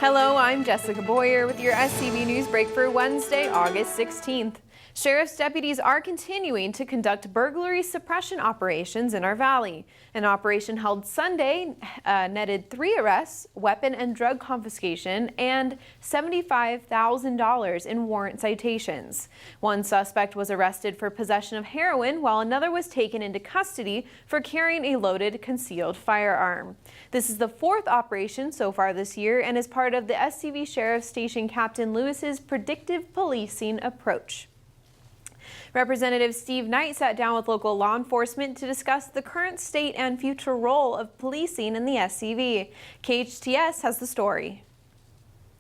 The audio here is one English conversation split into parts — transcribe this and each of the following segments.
Hello, I'm Jessica Boyer with your SCV NewsBreak for Wednesday, August 16th. Sheriff's deputies are continuing to conduct burglary suppression operations in our valley. An operation held Sunday netted 3 arrests, weapon and drug confiscation, and $75,000 in warrant citations. One suspect was arrested for possession of heroin, while another was taken into custody for carrying a loaded concealed firearm. This is the 4th operation so far this year and is part of the SCV Sheriff Station Captain Lewis's predictive policing approach. Representative Steve Knight sat down with local law enforcement to discuss the current state and future role of policing in the SCV. KHTS has the story.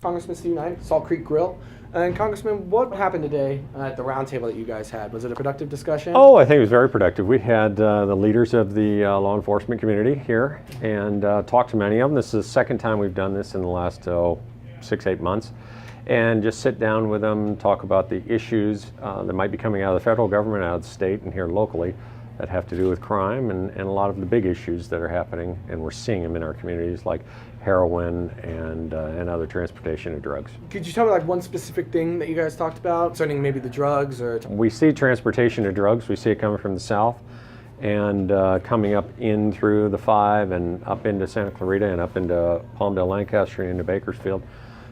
Congressman Steve Knight, Salt Creek Grill. And Congressman, what happened today at the roundtable that you guys had? Was it a productive discussion? Oh, I think it was very productive. We had the leaders of the law enforcement community here and talked to many of them. This is the second time we've done this in the last 6-8 months. And just sit down with them, talk about the issues that might be coming out of the federal government, out of the state, and here locally that have to do with crime and a lot of the big issues that are happening, and we're seeing them in our communities, like heroin and other transportation of drugs. Could you tell me like one specific thing that you guys talked about concerning maybe the drugs? Or we see transportation of drugs. We see it coming from the south and coming up in through the 5 and up into Santa Clarita and up into Palmdale, Lancaster, and into Bakersfield.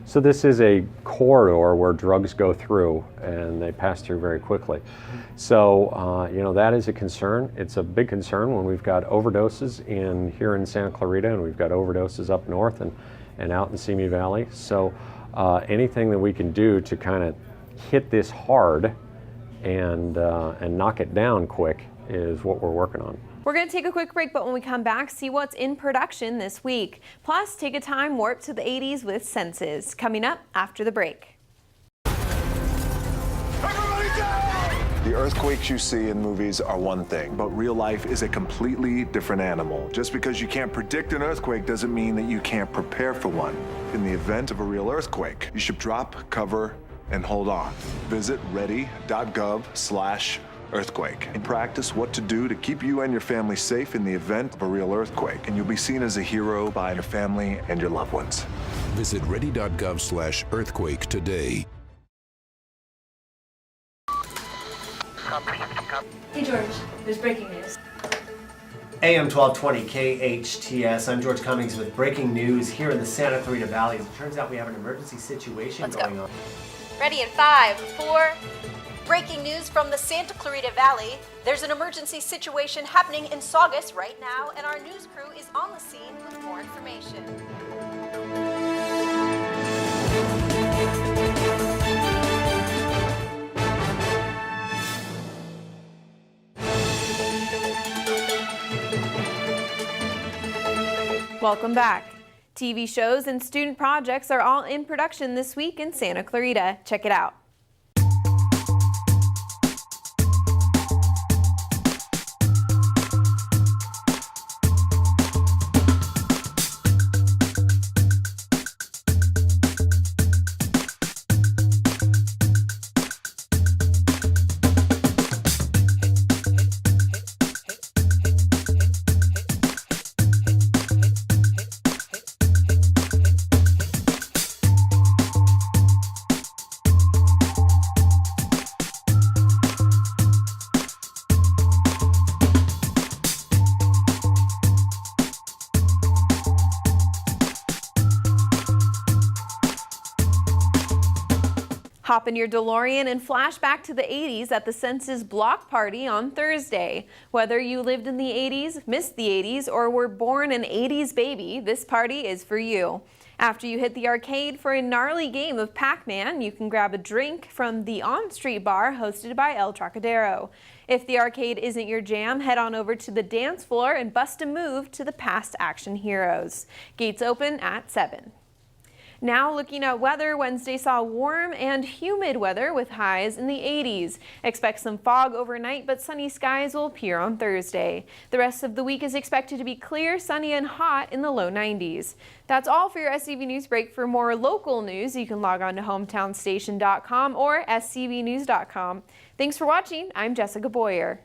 So this is a corridor where drugs go through and they pass through very quickly. So, that is a concern. It's a big concern when we've got overdoses here in Santa Clarita, and we've got overdoses up north and out in Simi Valley. So anything that we can do to kind of hit this hard and knock it down quick is what we're working on. We're going to take a quick break, but when we come back, see what's in production this week. Plus, take a time warp to the 80s with Census. Coming up after the break. Everybody down! The earthquakes you see in movies are one thing, but real life is a completely different animal. Just because you can't predict an earthquake doesn't mean that you can't prepare for one. In the event of a real earthquake, you should drop, cover, and hold on. Visit ready.gov/earthquake and practice what to do to keep you and your family safe in the event of a real earthquake, and you'll be seen as a hero by your family and your loved ones. Visit ready.gov/earthquake today. Hey George, there's breaking news. AM 1220 KHTS. I'm George Cummings with breaking news here in the Santa Clarita Valley. It turns out we have an emergency situation going on. Ready in 5, 4. Breaking news from the Santa Clarita Valley. There's an emergency situation happening in Saugus right now, and our news crew is on the scene with more information. Welcome back. TV shows and student projects are all in production this week in Santa Clarita. Check it out. Hop in your DeLorean and flash back to the 80s at the Census block party on Thursday. Whether you lived in the 80s, missed the 80s, or were born an 80s baby, this party is for you. After you hit the arcade for a gnarly game of Pac-Man, you can grab a drink from the on-street bar hosted by El Trocadero. If the arcade isn't your jam, head on over to the dance floor and bust a move to the past action heroes. Gates open at 7. Now looking at weather, Wednesday saw warm and humid weather with highs in the 80s. Expect some fog overnight, but sunny skies will appear on Thursday. The rest of the week is expected to be clear, sunny, and hot in the low 90s. That's all for your SCV NewsBreak. For more local news, you can log on to hometownstation.com or scvnews.com. Thanks for watching. I'm Jessica Boyer.